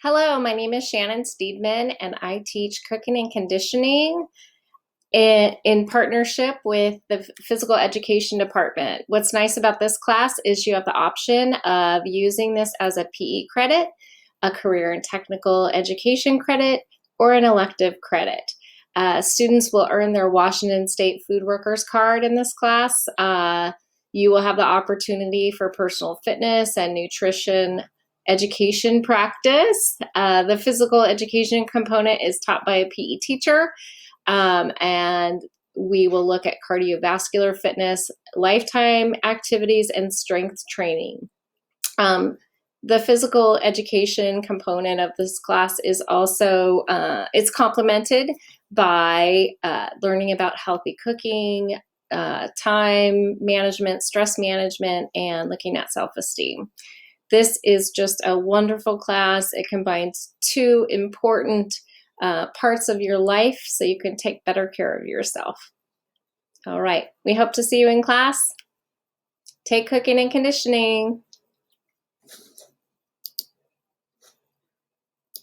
Hello, my name is Shannon Steedman, and I teach cooking and conditioning in partnership with the physical education department. What's nice about this class is you have the option of using this as a PE credit, a career and technical education credit, or an elective credit. Students will earn their Washington State Food Workers card in this class. You will have the opportunity for personal fitness and nutrition education practice. The physical education component is taught by a PE teacher, and we will look at cardiovascular fitness, lifetime activities, and strength training. The physical education component of this class is also, it's complemented by learning about healthy cooking, time management, stress management, and looking at self-esteem. This is just a wonderful class. It combines two important parts of your life so you can take better care of yourself. All right, we hope to see you in class. Take cooking and conditioning.